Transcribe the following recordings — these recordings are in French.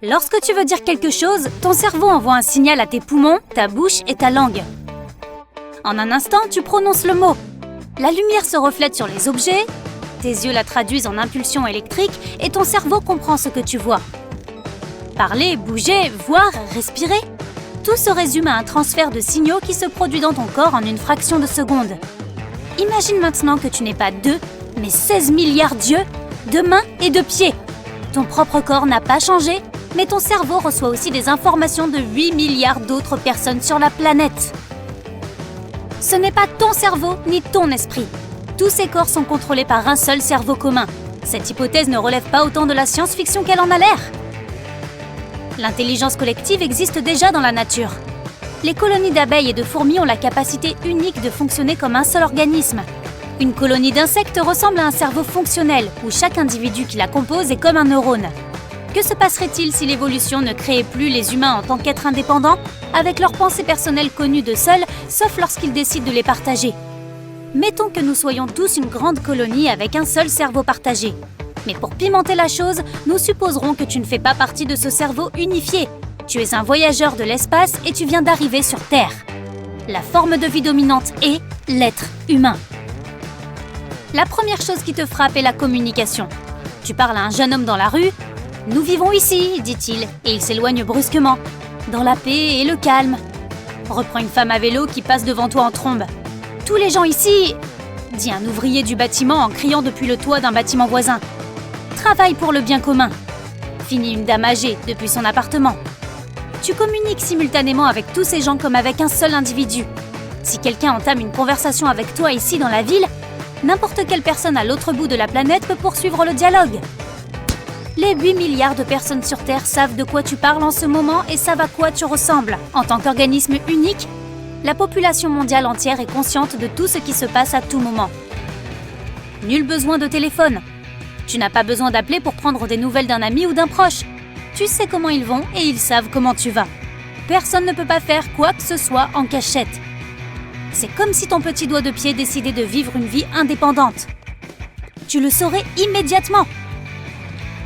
Lorsque tu veux dire quelque chose, ton cerveau envoie un signal à tes poumons, ta bouche et ta langue. En un instant, tu prononces le mot. La lumière se reflète sur les objets, tes yeux la traduisent en impulsions électriques et ton cerveau comprend ce que tu vois. Parler, bouger, voir, respirer, tout se résume à un transfert de signaux qui se produit dans ton corps en une fraction de seconde. Imagine maintenant que tu n'es pas 2, mais 16 milliards d'yeux, de mains et de pieds. Ton propre corps n'a pas changé, mais ton cerveau reçoit aussi des informations de 8 milliards d'autres personnes sur la planète. Ce n'est pas ton cerveau ni ton esprit. Tous ces corps sont contrôlés par un seul cerveau commun. Cette hypothèse ne relève pas autant de la science-fiction qu'elle en a l'air. L'intelligence collective existe déjà dans la nature. Les colonies d'abeilles et de fourmis ont la capacité unique de fonctionner comme un seul organisme. Une colonie d'insectes ressemble à un cerveau fonctionnel, où chaque individu qui la compose est comme un neurone. Que se passerait-il si l'évolution ne créait plus les humains en tant qu'êtres indépendants, avec leurs pensées personnelles connues de seuls, sauf lorsqu'ils décident de les partager? Mettons que nous soyons tous une grande colonie avec un seul cerveau partagé. Mais pour pimenter la chose, nous supposerons que tu ne fais pas partie de ce cerveau unifié. Tu es un voyageur de l'espace et tu viens d'arriver sur Terre. La forme de vie dominante est l'être humain. La première chose qui te frappe est la communication. Tu parles à un jeune homme dans la rue. « Nous vivons ici », dit-il, et il s'éloigne brusquement, dans la paix et le calme. Reprend une femme à vélo qui passe devant toi en trombe. « Tous les gens ici », dit un ouvrier du bâtiment en criant depuis le toit d'un bâtiment voisin. « Travaillent pour le bien commun », finit une dame âgée depuis son appartement. Tu communiques simultanément avec tous ces gens comme avec un seul individu. Si quelqu'un entame une conversation avec toi ici dans la ville, n'importe quelle personne à l'autre bout de la planète peut poursuivre le dialogue. Les 8 milliards de personnes sur Terre savent de quoi tu parles en ce moment et savent à quoi tu ressembles. En tant qu'organisme unique, la population mondiale entière est consciente de tout ce qui se passe à tout moment. Nul besoin de téléphone. Tu n'as pas besoin d'appeler pour prendre des nouvelles d'un ami ou d'un proche. Tu sais comment ils vont et ils savent comment tu vas. Personne ne peut pas faire quoi que ce soit en cachette. C'est comme si ton petit doigt de pied décidait de vivre une vie indépendante. Tu le saurais immédiatement.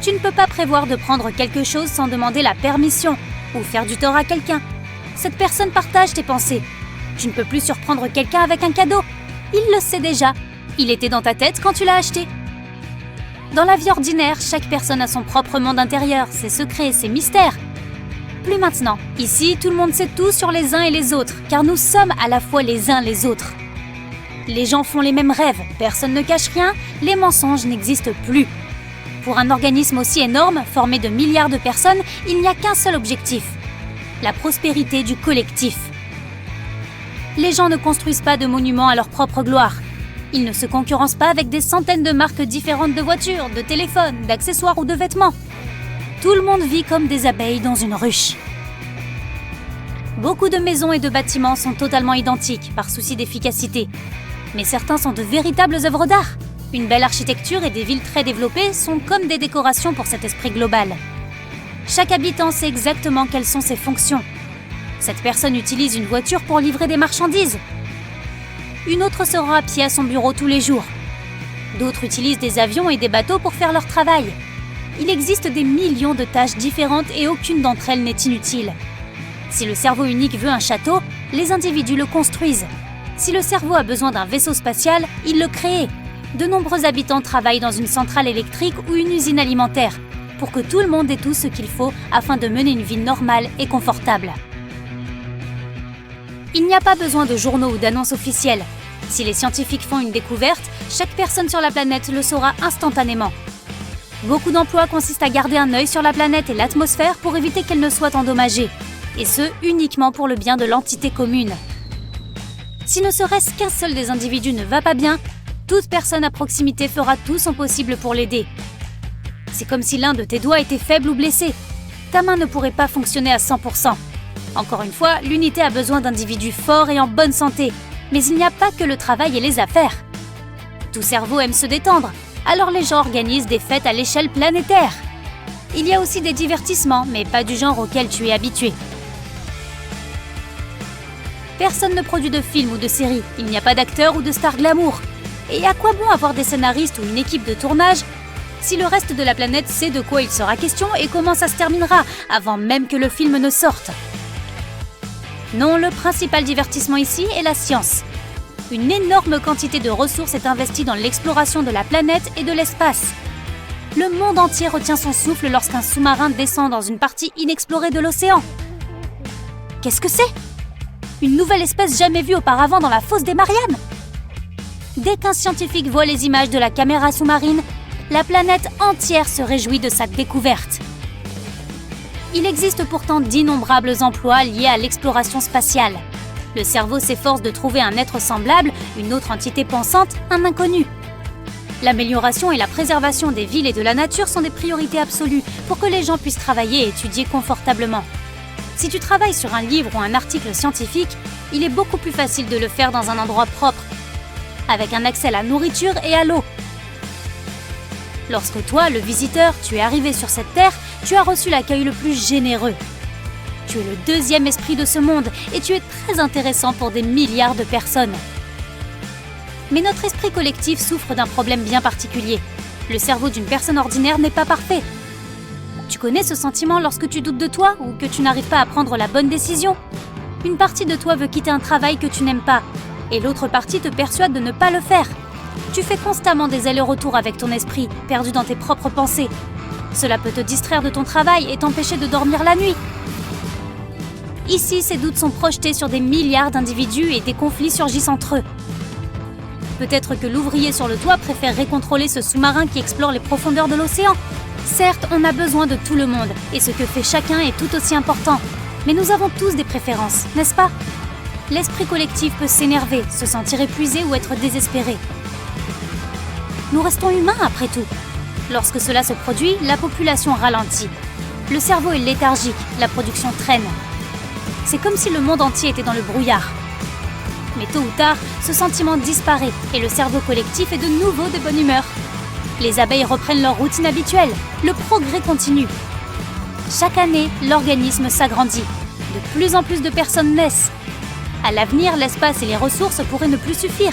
Tu ne peux pas prévoir de prendre quelque chose sans demander la permission ou faire du tort à quelqu'un. Cette personne partage tes pensées. Tu ne peux plus surprendre quelqu'un avec un cadeau. Il le sait déjà. Il était dans ta tête quand tu l'as acheté. Dans la vie ordinaire, chaque personne a son propre monde intérieur, ses secrets, ses mystères. Plus maintenant. Ici, tout le monde sait tout sur les uns et les autres, car nous sommes à la fois les uns les autres. Les gens font les mêmes rêves, personne ne cache rien, les mensonges n'existent plus. Pour un organisme aussi énorme, formé de milliards de personnes, il n'y a qu'un seul objectif, la prospérité du collectif. Les gens ne construisent pas de monuments à leur propre gloire. Ils ne se concurrencent pas avec des centaines de marques différentes de voitures, de téléphones, d'accessoires ou de vêtements. Tout le monde vit comme des abeilles dans une ruche. Beaucoup de maisons et de bâtiments sont totalement identiques par souci d'efficacité. Mais certains sont de véritables œuvres d'art. Une belle architecture et des villes très développées sont comme des décorations pour cet esprit global. Chaque habitant sait exactement quelles sont ses fonctions. Cette personne utilise une voiture pour livrer des marchandises. Une autre se rend à pied à son bureau tous les jours. D'autres utilisent des avions et des bateaux pour faire leur travail. Il existe des millions de tâches différentes et aucune d'entre elles n'est inutile. Si le cerveau unique veut un château, les individus le construisent. Si le cerveau a besoin d'un vaisseau spatial, il le crée. De nombreux habitants travaillent dans une centrale électrique ou une usine alimentaire pour que tout le monde ait tout ce qu'il faut afin de mener une vie normale et confortable. Il n'y a pas besoin de journaux ou d'annonces officielles. Si les scientifiques font une découverte, chaque personne sur la planète le saura instantanément. Beaucoup d'emplois consistent à garder un œil sur la planète et l'atmosphère pour éviter qu'elle ne soit endommagée, et ce, uniquement pour le bien de l'entité commune. Si ne serait-ce qu'un seul des individus ne va pas bien, toute personne à proximité fera tout son possible pour l'aider. C'est comme si l'un de tes doigts était faible ou blessé. Ta main ne pourrait pas fonctionner à 100%. Encore une fois, l'unité a besoin d'individus forts et en bonne santé. Mais il n'y a pas que le travail et les affaires. Tout cerveau aime se détendre, alors les gens organisent des fêtes à l'échelle planétaire. Il y a aussi des divertissements, mais pas du genre auquel tu es habitué. Personne ne produit de films ou de séries, il n'y a pas d'acteurs ou de stars glamour. Et à quoi bon avoir des scénaristes ou une équipe de tournage si le reste de la planète sait de quoi il sera question et comment ça se terminera, avant même que le film ne sorte. Non, le principal divertissement ici est la science. Une énorme quantité de ressources est investie dans l'exploration de la planète et de l'espace. Le monde entier retient son souffle lorsqu'un sous-marin descend dans une partie inexplorée de l'océan. Qu'est-ce que c'est ? Une nouvelle espèce jamais vue auparavant dans la fosse des Mariannes. Dès qu'un scientifique voit les images de la caméra sous-marine, la planète entière se réjouit de sa découverte. Il existe pourtant d'innombrables emplois liés à l'exploration spatiale. Le cerveau s'efforce de trouver un être semblable, une autre entité pensante, un inconnu. L'amélioration et la préservation des villes et de la nature sont des priorités absolues pour que les gens puissent travailler et étudier confortablement. Si tu travailles sur un livre ou un article scientifique, il est beaucoup plus facile de le faire dans un endroit propre, avec un accès à la nourriture et à l'eau. Lorsque toi, le visiteur, tu es arrivé sur cette terre, tu as reçu l'accueil le plus généreux. Tu es le deuxième esprit de ce monde et tu es très intéressant pour des milliards de personnes. Mais notre esprit collectif souffre d'un problème bien particulier. Le cerveau d'une personne ordinaire n'est pas parfait. Tu connais ce sentiment lorsque tu doutes de toi ou que tu n'arrives pas à prendre la bonne décision ? Une partie de toi veut quitter un travail que tu n'aimes pas et l'autre partie te persuade de ne pas le faire. Tu fais constamment des allers-retours avec ton esprit, perdu dans tes propres pensées. Cela peut te distraire de ton travail et t'empêcher de dormir la nuit. Ici, ces doutes sont projetés sur des milliards d'individus et des conflits surgissent entre eux. Peut-être que l'ouvrier sur le toit préférerait contrôler ce sous-marin qui explore les profondeurs de l'océan. Certes, on a besoin de tout le monde, et ce que fait chacun est tout aussi important. Mais nous avons tous des préférences, n'est-ce pas ? L'esprit collectif peut s'énerver, se sentir épuisé ou être désespéré. Nous restons humains après tout. Lorsque cela se produit, la population ralentit. Le cerveau est léthargique, la production traîne. C'est comme si le monde entier était dans le brouillard. Mais tôt ou tard, ce sentiment disparaît et le cerveau collectif est de nouveau de bonne humeur. Les abeilles reprennent leur routine habituelle. Le progrès continue. Chaque année, l'organisme s'agrandit. De plus en plus de personnes naissent. À l'avenir, l'espace et les ressources pourraient ne plus suffire.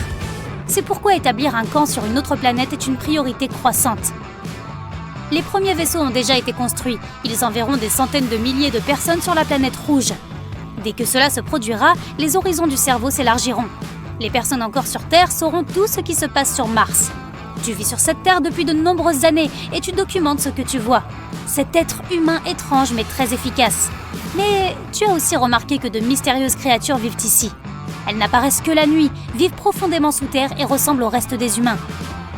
C'est pourquoi établir un camp sur une autre planète est une priorité croissante. Les premiers vaisseaux ont déjà été construits. Ils enverront des centaines de milliers de personnes sur la planète rouge. Dès que cela se produira, les horizons du cerveau s'élargiront. Les personnes encore sur Terre sauront tout ce qui se passe sur Mars. Tu vis sur cette Terre depuis de nombreuses années et tu documentes ce que tu vois. Cet être humain étrange mais très efficace. Mais tu as aussi remarqué que de mystérieuses créatures vivent ici. Elles n'apparaissent que la nuit, vivent profondément sous terre et ressemblent au reste des humains.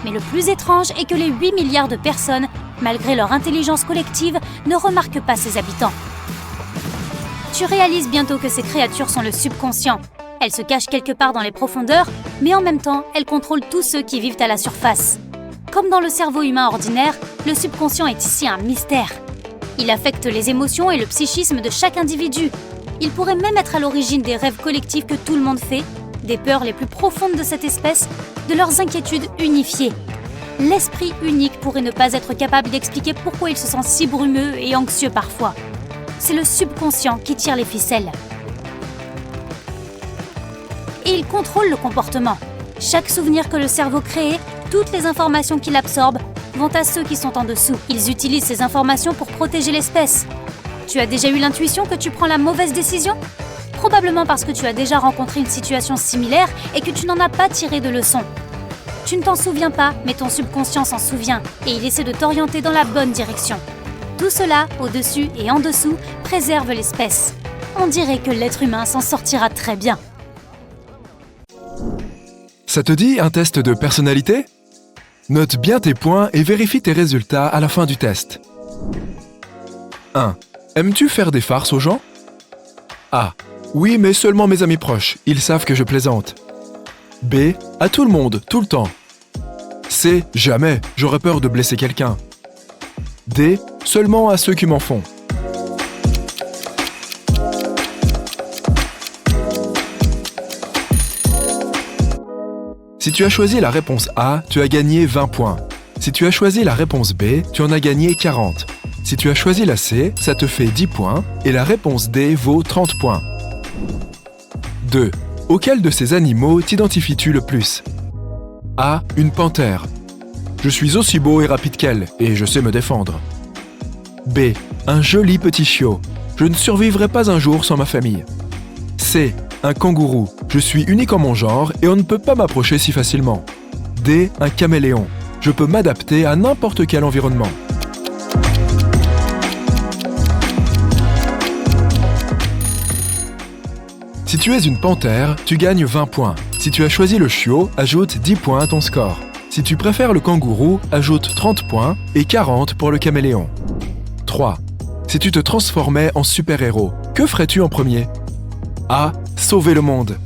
Mais le plus étrange est que les 8 milliards de personnes, malgré leur intelligence collective, ne remarquent pas ces habitants. Tu réalises bientôt que ces créatures sont le subconscient. Elles se cachent quelque part dans les profondeurs, mais en même temps, elles contrôlent tous ceux qui vivent à la surface. Comme dans le cerveau humain ordinaire, le subconscient est ici un mystère. Il affecte les émotions et le psychisme de chaque individu. Il pourrait même être à l'origine des rêves collectifs que tout le monde fait, des peurs les plus profondes de cette espèce, de leurs inquiétudes unifiées. L'esprit unique pourrait ne pas être capable d'expliquer pourquoi il se sent si brumeux et anxieux parfois. C'est le subconscient qui tire les ficelles. Et il contrôle le comportement. Chaque souvenir que le cerveau crée, toutes les informations qu'il absorbe, vont à ceux qui sont en dessous. Ils utilisent ces informations pour protéger l'espèce. Tu as déjà eu l'intuition que tu prends la mauvaise décision ? Probablement parce que tu as déjà rencontré une situation similaire et que tu n'en as pas tiré de leçon. Tu ne t'en souviens pas, mais ton subconscient s'en souvient et il essaie de t'orienter dans la bonne direction. Tout cela, au-dessus et en dessous, préserve l'espèce. On dirait que l'être humain s'en sortira très bien. Ça te dit un test de personnalité ? Note bien tes points et vérifie tes résultats à la fin du test. 1. Aimes-tu faire des farces aux gens ? A. Oui, mais seulement mes amis proches, ils savent que je plaisante. B. À tout le monde, tout le temps. C. Jamais, j'aurais peur de blesser quelqu'un. D. Seulement à ceux qui m'en font. Si tu as choisi la réponse A, tu as gagné 20 points. Si tu as choisi la réponse B, tu en as gagné 40. Si tu as choisi la C, ça te fait 10 points et la réponse D vaut 30 points. 2. Auquel de ces animaux t'identifies-tu le plus ? A. Une panthère. Je suis aussi beau et rapide qu'elle, et je sais me défendre. B. Un joli petit chiot. Je ne survivrai pas un jour sans ma famille. C. Un kangourou. Je suis unique en mon genre et on ne peut pas m'approcher si facilement. D. Un caméléon. Je peux m'adapter à n'importe quel environnement. Si tu es une panthère, tu gagnes 20 points. Si tu as choisi le chiot, ajoute 10 points à ton score. Si tu préfères le kangourou, ajoute 30 points et 40 pour le caméléon. 3. Si tu te transformais en super-héros, que ferais-tu en premier? A. Sauver le monde.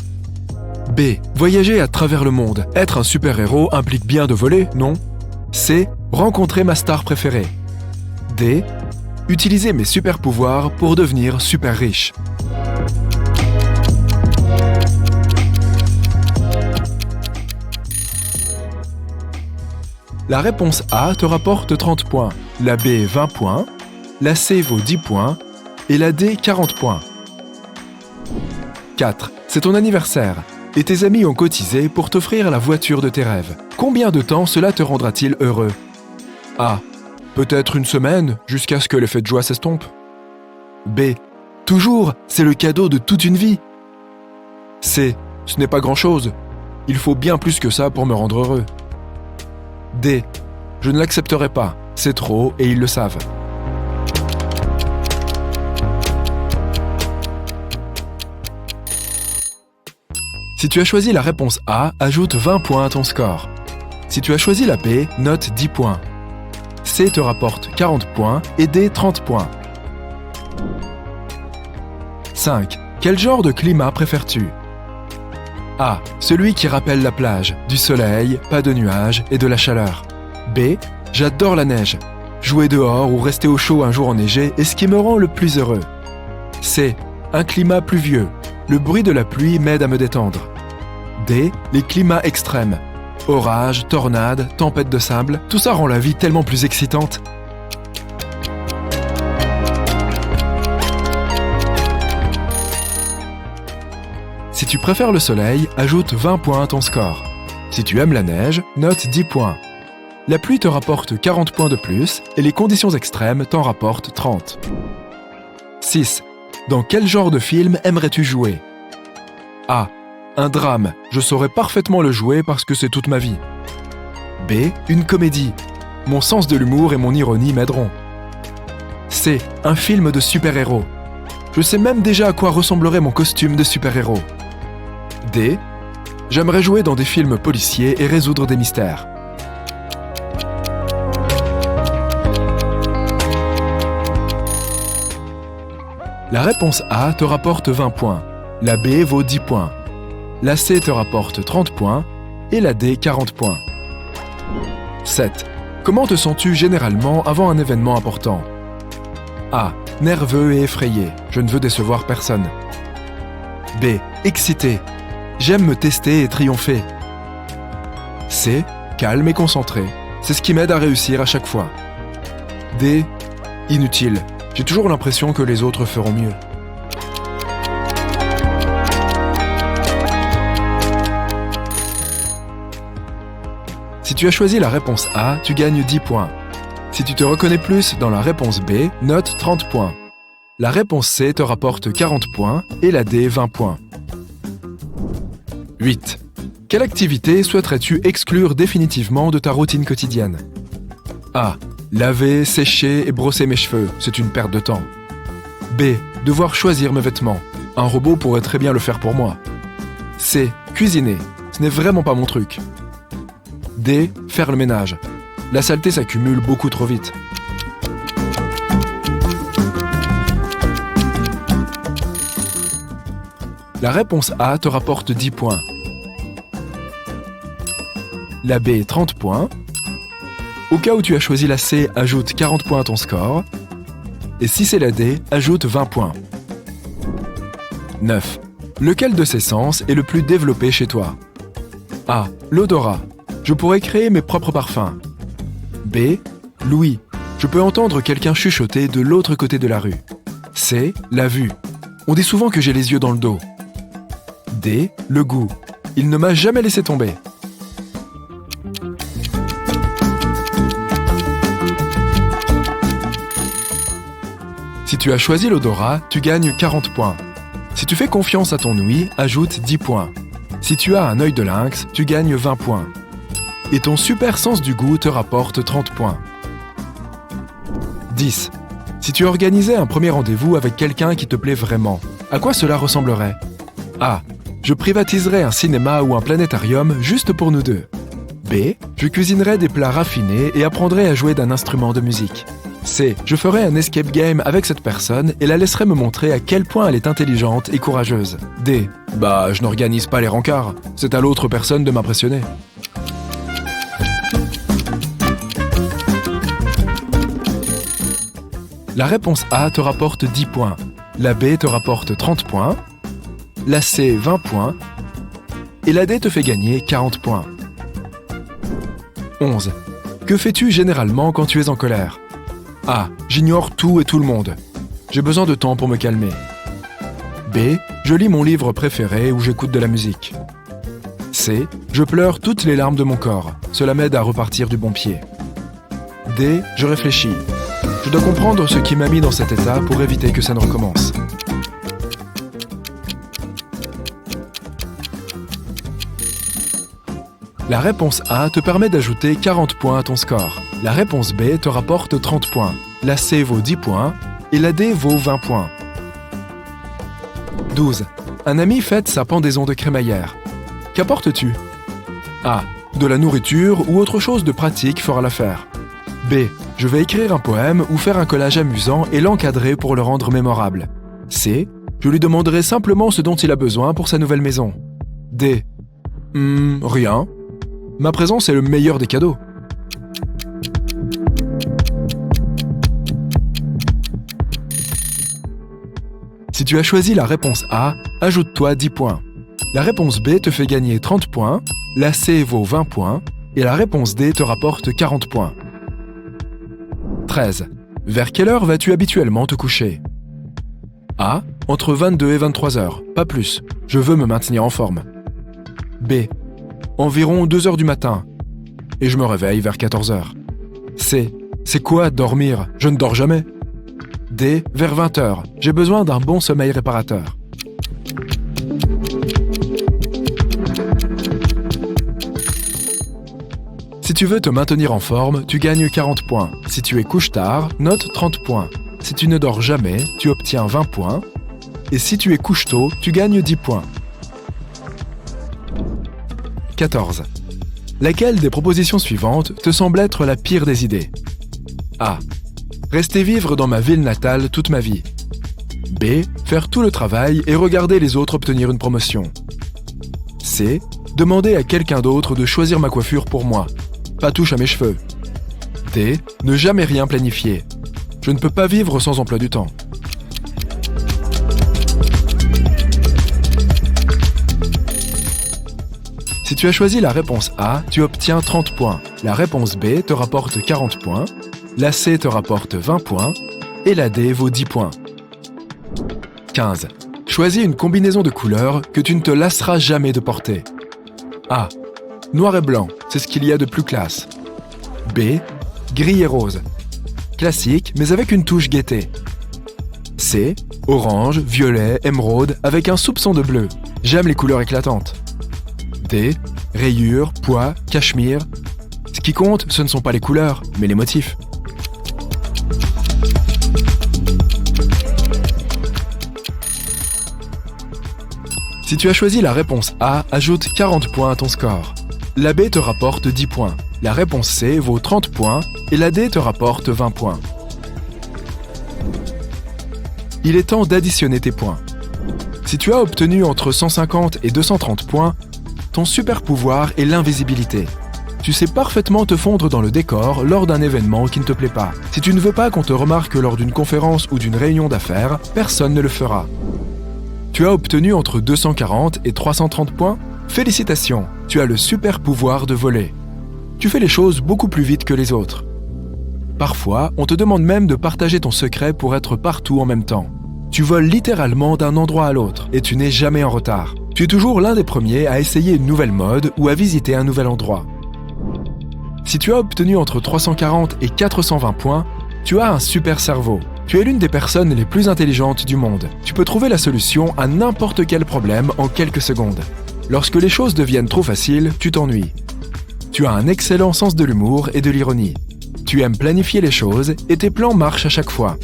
B. Voyager à travers le monde. Être un super-héros implique bien de voler, non? C. Rencontrer ma star préférée. D. Utiliser mes super-pouvoirs pour devenir super riche. La réponse A te rapporte 30 points, la B 20 points, la C vaut 10 points et la D 40 points. 4. C'est ton anniversaire et tes amis ont cotisé pour t'offrir la voiture de tes rêves. Combien de temps cela te rendra-t-il heureux? A. Peut-être une semaine, jusqu'à ce que l'effet de joie s'estompe. B. Toujours, c'est le cadeau de toute une vie. C. Ce n'est pas grand-chose. Il faut bien plus que ça pour me rendre heureux. D. Je ne l'accepterai pas, c'est trop et ils le savent. Si tu as choisi la réponse A, ajoute 20 points à ton score. Si tu as choisi la B, note 10 points. C te rapporte 40 points et D 30 points. 5. Quel genre de climat préfères-tu? A. Celui qui rappelle la plage, du soleil, pas de nuages et de la chaleur. B. J'adore la neige. Jouer dehors ou rester au chaud un jour enneigé est ce qui me rend le plus heureux. C. Un climat pluvieux. Le bruit de la pluie m'aide à me détendre. D. Les climats extrêmes. Orages, tornades, tempêtes de sable, tout ça rend la vie tellement plus excitante. Si tu préfères le soleil, ajoute 20 points à ton score. Si tu aimes la neige, note 10 points. La pluie te rapporte 40 points de plus et les conditions extrêmes t'en rapportent 30. 6. Dans quel genre de film aimerais-tu jouer? A. Un drame. Je saurais parfaitement le jouer parce que c'est toute ma vie. B. Une comédie. Mon sens de l'humour et mon ironie m'aideront. C. Un film de super-héros. Je sais même déjà à quoi ressemblerait mon costume de super-héros. D. J'aimerais jouer dans des films policiers et résoudre des mystères. La réponse A te rapporte 20 points, la B vaut 10 points, la C te rapporte 30 points et la D 40 points. 7. Comment te sens-tu généralement avant un événement important? A. Nerveux et effrayé, je ne veux décevoir personne. B. Excité. J'aime me tester et triompher. C. Calme et concentré. C'est ce qui m'aide à réussir à chaque fois. D. Inutile. J'ai toujours l'impression que les autres feront mieux. Si tu as choisi la réponse A, tu gagnes 10 points. Si tu te reconnais plus dans la réponse B, note 30 points. La réponse C te rapporte 40 points et la D 20 points. 8. Quelle activité souhaiterais-tu exclure définitivement de ta routine quotidienne? A. Laver, sécher et brosser mes cheveux, c'est une perte de temps. B. Devoir choisir mes vêtements. Un robot pourrait très bien le faire pour moi. C. Cuisiner. Ce n'est vraiment pas mon truc. D. Faire le ménage. La saleté s'accumule beaucoup trop vite. La réponse A te rapporte 10 points. La B 30 points. Au cas où tu as choisi la C, ajoute 40 points à ton score. Et si c'est la D, ajoute 20 points. 9. Lequel de ces sens est le plus développé chez toi? A. L'odorat. Je pourrais créer mes propres parfums. B. L'ouïe. Je peux entendre quelqu'un chuchoter de l'autre côté de la rue. C. La vue. On dit souvent que j'ai les yeux dans le dos. D. Le goût. Il ne m'a jamais laissé tomber. Si tu as choisi l'odorat, tu gagnes 40 points. Si tu fais confiance à ton ouïe, ajoute 10 points. Si tu as un œil de lynx, tu gagnes 20 points. Et ton super sens du goût te rapporte 30 points. 10. Si tu organisais un premier rendez-vous avec quelqu'un qui te plaît vraiment, à quoi cela ressemblerait? A. Je privatiserais un cinéma ou un planétarium juste pour nous deux. B. Je cuisinerais des plats raffinés et apprendrais à jouer d'un instrument de musique. C. Je ferais un escape game avec cette personne et la laisserais me montrer à quel point elle est intelligente et courageuse. D. Je n'organise pas les rencarts. C'est à l'autre personne de m'impressionner. La réponse A te rapporte 10 points. La B te rapporte 30 points. La C, 20 points. Et la D te fait gagner 40 points. 11. Que fais-tu généralement quand tu es en colère? A. J'ignore tout et tout le monde. J'ai besoin de temps pour me calmer. B. Je lis mon livre préféré ou j'écoute de la musique. C. Je pleure toutes les larmes de mon corps. Cela m'aide à repartir du bon pied. D. Je réfléchis. Je dois comprendre ce qui m'a mis dans cet état pour éviter que ça ne recommence. La réponse A te permet d'ajouter 40 points à ton score. La réponse B te rapporte 30 points. La C vaut 10 points et la D vaut 20 points. 12. Un ami fête sa pendaison de crémaillère. Qu'apportes-tu? A. De la nourriture ou autre chose de pratique fera l'affaire. B. Je vais écrire un poème ou faire un collage amusant et l'encadrer pour le rendre mémorable. C. Je lui demanderai simplement ce dont il a besoin pour sa nouvelle maison. D. Rien. Ma présence est le meilleur des cadeaux. Si tu as choisi la réponse A, ajoute-toi 10 points. La réponse B te fait gagner 30 points, la C vaut 20 points et la réponse D te rapporte 40 points. 13. Vers quelle heure vas-tu habituellement te coucher? A. Entre 22 et 23 heures, pas plus. Je veux me maintenir en forme. B. Environ 2 heures du matin. Et je me réveille vers 14 heures. C. C'est quoi dormir? Je ne dors jamais. D. Vers 20 heures. J'ai besoin d'un bon sommeil réparateur. Si tu veux te maintenir en forme, tu gagnes 40 points. Si tu es couche-tard, note 30 points. Si tu ne dors jamais, tu obtiens 20 points. Et si tu es couche-tôt, tu gagnes 10 points. 14. Laquelle des propositions suivantes te semble être la pire des idées? A. Rester vivre dans ma ville natale toute ma vie. B. Faire tout le travail et regarder les autres obtenir une promotion. C. Demander à quelqu'un d'autre de choisir ma coiffure pour moi. Pas touche à mes cheveux. D. Ne jamais rien planifier. Je ne peux pas vivre sans emploi du temps. Si tu as choisi la réponse A, tu obtiens 30 points. La réponse B te rapporte 40 points, la C te rapporte 20 points et la D vaut 10 points. 15. Choisis une combinaison de couleurs que tu ne te lasseras jamais de porter. A. Noir et blanc, c'est ce qu'il y a de plus classe. B. Gris et rose. Classique, mais avec une touche gaieté. C. Orange, violet, émeraude, avec un soupçon de bleu. J'aime les couleurs éclatantes. D. Rayures, pois, cachemire. Ce qui compte, ce ne sont pas les couleurs, mais les motifs. Si tu as choisi la réponse A, ajoute 40 points à ton score. La B te rapporte 10 points. La réponse C vaut 30 points et la D te rapporte 20 points. Il est temps d'additionner tes points. Si tu as obtenu entre 150 et 230 points, ton super pouvoir est l'invisibilité. Tu sais parfaitement te fondre dans le décor lors d'un événement qui ne te plaît pas. Si tu ne veux pas qu'on te remarque lors d'une conférence ou d'une réunion d'affaires, personne ne le fera. Tu as obtenu entre 240 et 330 points? Félicitations, tu as le super pouvoir de voler. Tu fais les choses beaucoup plus vite que les autres. Parfois, on te demande même de partager ton secret pour être partout en même temps. Tu voles littéralement d'un endroit à l'autre et tu n'es jamais en retard. Tu es toujours l'un des premiers à essayer une nouvelle mode ou à visiter un nouvel endroit. Si tu as obtenu entre 340 et 420 points, tu as un super cerveau. Tu es l'une des personnes les plus intelligentes du monde. Tu peux trouver la solution à n'importe quel problème en quelques secondes. Lorsque les choses deviennent trop faciles, tu t'ennuies. Tu as un excellent sens de l'humour et de l'ironie. Tu aimes planifier les choses et tes plans marchent à chaque fois.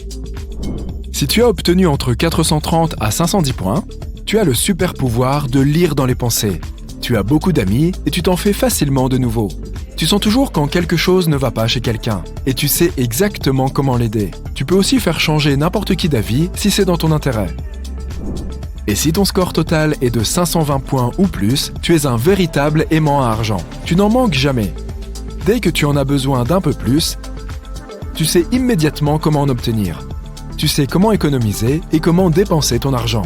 Si tu as obtenu entre 430 à 510 points, tu as le super pouvoir de lire dans les pensées. Tu as beaucoup d'amis et tu t'en fais facilement de nouveaux. Tu sens toujours quand quelque chose ne va pas chez quelqu'un et tu sais exactement comment l'aider. Tu peux aussi faire changer n'importe qui d'avis si c'est dans ton intérêt. Et si ton score total est de 520 points ou plus, tu es un véritable aimant à argent. Tu n'en manques jamais. Dès que tu en as besoin d'un peu plus, tu sais immédiatement comment en obtenir. Tu sais comment économiser et comment dépenser ton argent.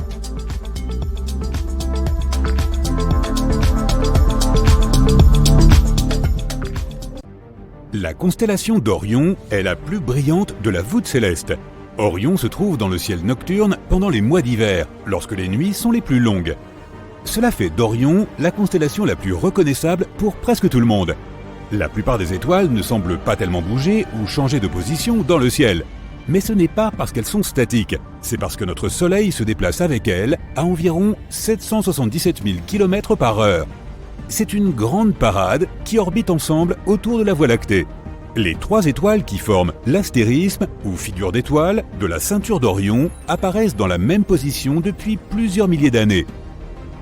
La constellation d'Orion est la plus brillante de la voûte céleste. Orion se trouve dans le ciel nocturne pendant les mois d'hiver, lorsque les nuits sont les plus longues. Cela fait d'Orion la constellation la plus reconnaissable pour presque tout le monde. La plupart des étoiles ne semblent pas tellement bouger ou changer de position dans le ciel. Mais ce n'est pas parce qu'elles sont statiques, c'est parce que notre Soleil se déplace avec elles à environ 777 000 km par heure. C'est une grande parade qui orbite ensemble autour de la Voie lactée. Les 3 étoiles qui forment l'astérisme, ou figure d'étoile, de la ceinture d'Orion apparaissent dans la même position depuis plusieurs milliers d'années.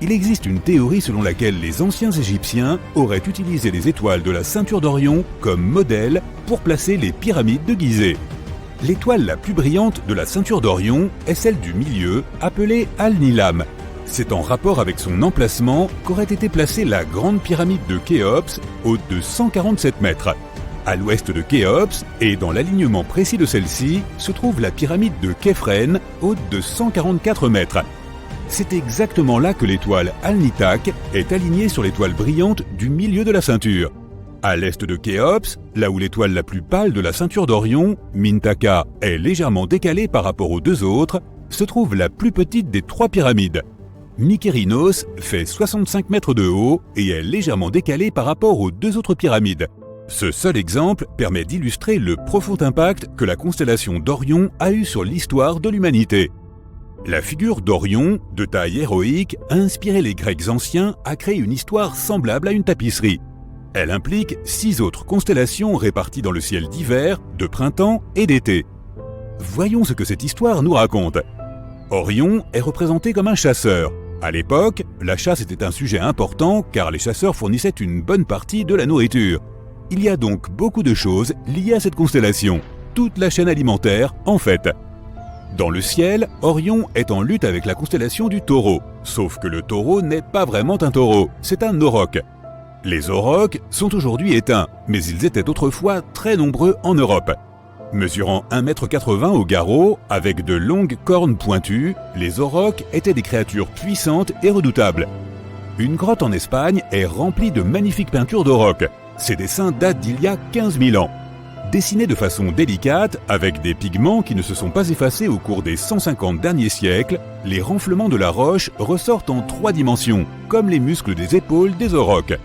Il existe une théorie selon laquelle les anciens Égyptiens auraient utilisé les étoiles de la ceinture d'Orion comme modèle pour placer les pyramides de Gizeh. L'étoile la plus brillante de la ceinture d'Orion est celle du milieu, appelée Al-Nilam. C'est en rapport avec son emplacement qu'aurait été placée la grande pyramide de Khéops, haute de 147 mètres. À l'ouest de Khéops, et dans l'alignement précis de celle-ci, se trouve la pyramide de Khéphren, haute de 144 mètres. C'est exactement là que l'étoile Al-Nitak est alignée sur l'étoile brillante du milieu de la ceinture. À l'est de Khéops, là où l'étoile la plus pâle de la ceinture d'Orion, Mintaka, est légèrement décalée par rapport aux 2 autres, se trouve la plus petite des 3 pyramides. Mykérinos fait 65 mètres de haut et est légèrement décalée par rapport aux 2 autres pyramides. Ce seul exemple permet d'illustrer le profond impact que la constellation d'Orion a eu sur l'histoire de l'humanité. La figure d'Orion, de taille héroïque, a inspiré les Grecs anciens à créer une histoire semblable à une tapisserie. Elle implique 6 autres constellations réparties dans le ciel d'hiver, de printemps et d'été. Voyons ce que cette histoire nous raconte. Orion est représenté comme un chasseur. À l'époque, la chasse était un sujet important car les chasseurs fournissaient une bonne partie de la nourriture. Il y a donc beaucoup de choses liées à cette constellation, toute la chaîne alimentaire en fait. Dans le ciel, Orion est en lutte avec la constellation du Taureau, sauf que le Taureau n'est pas vraiment un taureau, c'est un auroch. Les aurochs sont aujourd'hui éteints, mais ils étaient autrefois très nombreux en Europe. Mesurant 1,80 m au garrot, avec de longues cornes pointues, les aurochs étaient des créatures puissantes et redoutables. Une grotte en Espagne est remplie de magnifiques peintures d'aurochs. Ces dessins datent d'il y a 15 000 ans. Dessinés de façon délicate, avec des pigments qui ne se sont pas effacés au cours des 150 derniers siècles, les renflements de la roche ressortent en 3 dimensions, comme les muscles des épaules des aurochs.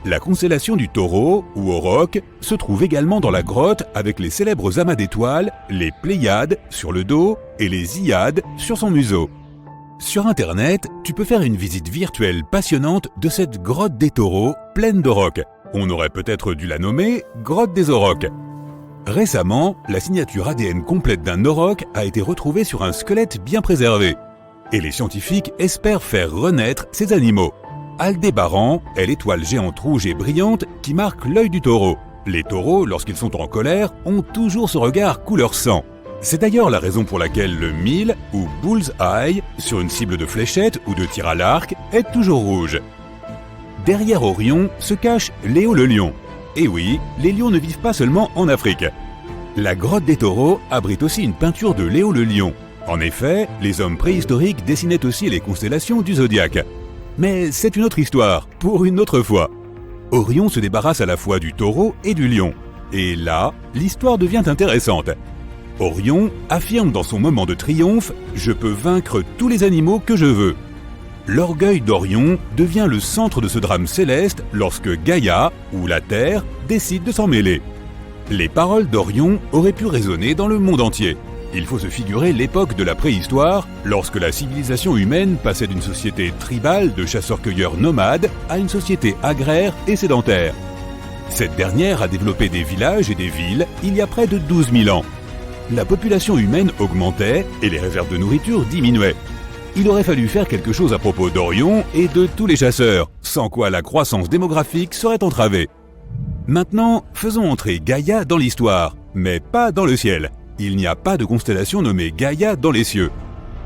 La constellation du Taureau, ou Auroch, se trouve également dans la grotte avec les célèbres amas d'étoiles, les Pléiades sur le dos et les Hyades sur son museau. Sur Internet, tu peux faire une visite virtuelle passionnante de cette grotte des taureaux pleine d'aurochs. On aurait peut-être dû la nommer Grotte des Aurochs. Récemment, la signature ADN complète d'un auroch a été retrouvée sur un squelette bien préservé. Et les scientifiques espèrent faire renaître ces animaux. Aldébaran est l'étoile géante rouge et brillante qui marque l'œil du taureau. Les taureaux, lorsqu'ils sont en colère, ont toujours ce regard couleur sang. C'est d'ailleurs la raison pour laquelle le mille, ou bull's-eye, sur une cible de fléchette ou de tir à l'arc, est toujours rouge. Derrière Orion se cache Léo le lion. Et oui, les lions ne vivent pas seulement en Afrique. La grotte des taureaux abrite aussi une peinture de Léo le lion. En effet, les hommes préhistoriques dessinaient aussi les constellations du zodiaque. Mais c'est une autre histoire, pour une autre fois. Orion se débarrasse à la fois du taureau et du lion. Et là, l'histoire devient intéressante. Orion affirme dans son moment de triomphe « Je peux vaincre tous les animaux que je veux ». L'orgueil d'Orion devient le centre de ce drame céleste lorsque Gaïa, ou la Terre, décide de s'en mêler. Les paroles d'Orion auraient pu résonner dans le monde entier. Il faut se figurer l'époque de la préhistoire, lorsque la civilisation humaine passait d'une société tribale de chasseurs-cueilleurs nomades à une société agraire et sédentaire. Cette dernière a développé des villages et des villes il y a près de 12 000 ans. La population humaine augmentait et les réserves de nourriture diminuaient. Il aurait fallu faire quelque chose à propos d'Orion et de tous les chasseurs, sans quoi la croissance démographique serait entravée. Maintenant, faisons entrer Gaïa dans l'histoire, mais pas dans le ciel. Il n'y a pas de constellation nommée Gaïa dans les cieux.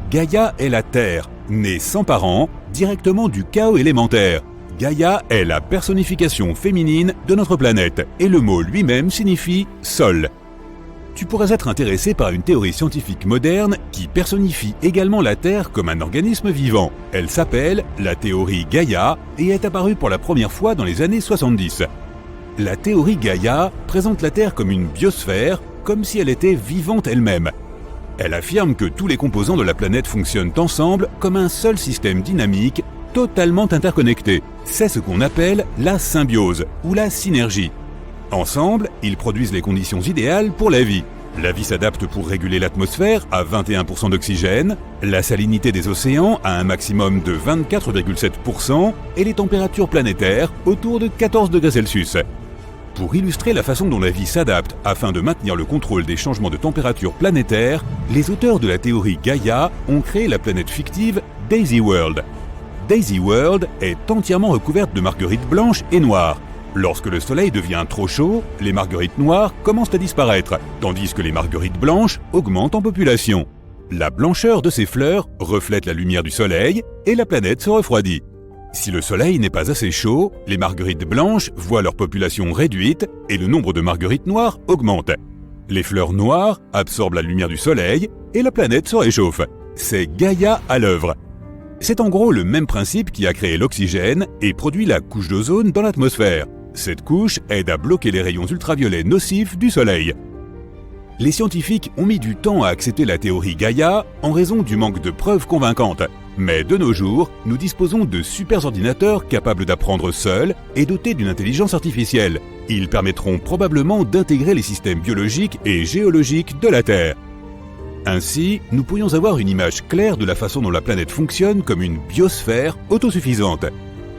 Gaïa est la Terre, née sans parents, directement du chaos élémentaire. Gaïa est la personnification féminine de notre planète, et le mot lui-même signifie « sol ». Tu pourrais être intéressé par une théorie scientifique moderne qui personnifie également la Terre comme un organisme vivant. Elle s'appelle la théorie Gaïa et est apparue pour la première fois dans les années 70. La théorie Gaïa présente la Terre comme une biosphère, comme si elle était vivante elle-même. Elle affirme que tous les composants de la planète fonctionnent ensemble comme un seul système dynamique, totalement interconnecté. C'est ce qu'on appelle la symbiose ou la synergie. Ensemble, ils produisent les conditions idéales pour la vie. La vie s'adapte pour réguler l'atmosphère à 21% d'oxygène, la salinité des océans à un maximum de 24,7% et les températures planétaires autour de 14 degrés Celsius. Pour illustrer la façon dont la vie s'adapte afin de maintenir le contrôle des changements de température planétaire, les auteurs de la théorie Gaïa ont créé la planète fictive Daisy World. Daisy World est entièrement recouverte de marguerites blanches et noires. Lorsque le soleil devient trop chaud, les marguerites noires commencent à disparaître, tandis que les marguerites blanches augmentent en population. La blancheur de ces fleurs reflète la lumière du soleil et la planète se refroidit. Si le soleil n'est pas assez chaud, les marguerites blanches voient leur population réduite et le nombre de marguerites noires augmente. Les fleurs noires absorbent la lumière du soleil et la planète se réchauffe. C'est Gaïa à l'œuvre. C'est en gros le même principe qui a créé l'oxygène et produit la couche d'ozone dans l'atmosphère. Cette couche aide à bloquer les rayons ultraviolets nocifs du soleil. Les scientifiques ont mis du temps à accepter la théorie Gaïa en raison du manque de preuves convaincantes. Mais de nos jours, nous disposons de superordinateurs capables d'apprendre seuls et dotés d'une intelligence artificielle. Ils permettront probablement d'intégrer les systèmes biologiques et géologiques de la Terre. Ainsi, nous pourrions avoir une image claire de la façon dont la planète fonctionne comme une biosphère autosuffisante.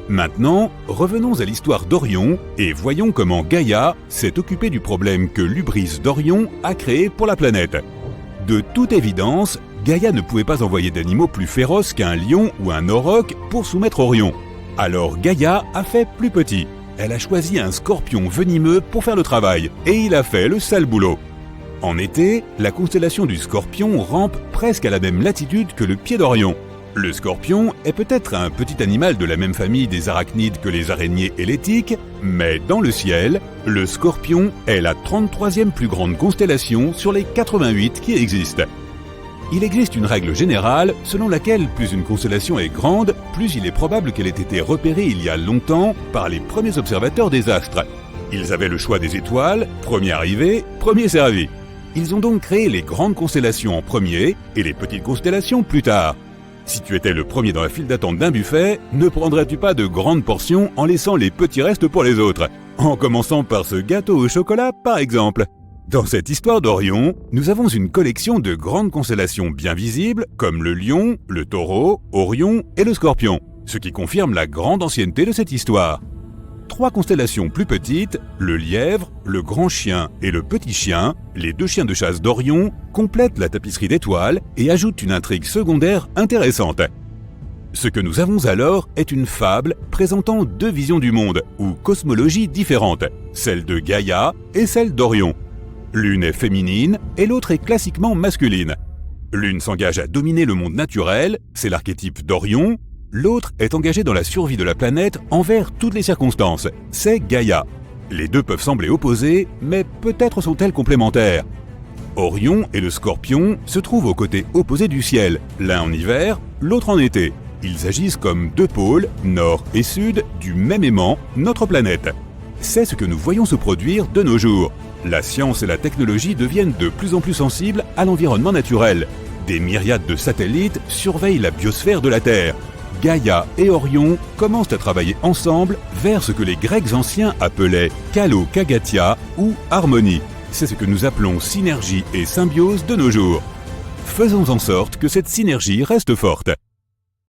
Maintenant, revenons à l'histoire d'Orion et voyons comment Gaïa s'est occupée du problème que l'hubris d'Orion a créé pour la planète. De toute évidence, Gaïa ne pouvait pas envoyer d'animaux plus féroces qu'un lion ou un auroch pour soumettre Orion. Alors Gaïa a fait plus petit. Elle a choisi un scorpion venimeux pour faire le travail, et il a fait le sale boulot. En été, la constellation du Scorpion rampe presque à la même latitude que le pied d'Orion. Le scorpion est peut-être un petit animal de la même famille des arachnides que les araignées et les tiques, mais dans le ciel, le scorpion est la 33e plus grande constellation sur les 88 qui existent. Il existe une règle générale selon laquelle plus une constellation est grande, plus il est probable qu'elle ait été repérée il y a longtemps par les premiers observateurs des astres. Ils avaient le choix des étoiles, premier arrivé, premier servi. Ils ont donc créé les grandes constellations en premier et les petites constellations plus tard. Si tu étais le premier dans la file d'attente d'un buffet, ne prendrais-tu pas de grandes portions en laissant les petits restes pour les autres? En commençant par ce gâteau au chocolat, par exemple. Dans cette histoire d'Orion, nous avons une collection de grandes constellations bien visibles, comme le Lion, le Taureau, Orion et le Scorpion, ce qui confirme la grande ancienneté de cette histoire. 3 constellations plus petites, le Lièvre, le Grand Chien et le Petit Chien, les 2 chiens de chasse d'Orion, complètent la tapisserie d'étoiles et ajoutent une intrigue secondaire intéressante. Ce que nous avons alors est une fable présentant 2 visions du monde, ou cosmologies différentes, celle de Gaïa et celle d'Orion. L'une est féminine et l'autre est classiquement masculine. L'une s'engage à dominer le monde naturel, c'est l'archétype d'Orion. L'autre est engagée dans la survie de la planète envers toutes les circonstances, c'est Gaïa. Les deux peuvent sembler opposés, mais peut-être sont-elles complémentaires. Orion et le Scorpion se trouvent aux côtés opposés du ciel, l'un en hiver, l'autre en été. Ils agissent comme 2 pôles, nord et sud, du même aimant, notre planète. C'est ce que nous voyons se produire de nos jours. La science et la technologie deviennent de plus en plus sensibles à l'environnement naturel. Des myriades de satellites surveillent la biosphère de la Terre. Gaïa et Orion commencent à travailler ensemble vers ce que les Grecs anciens appelaient Kalo-Kagatia ou harmonie. C'est ce que nous appelons synergie et symbiose de nos jours. Faisons en sorte que cette synergie reste forte.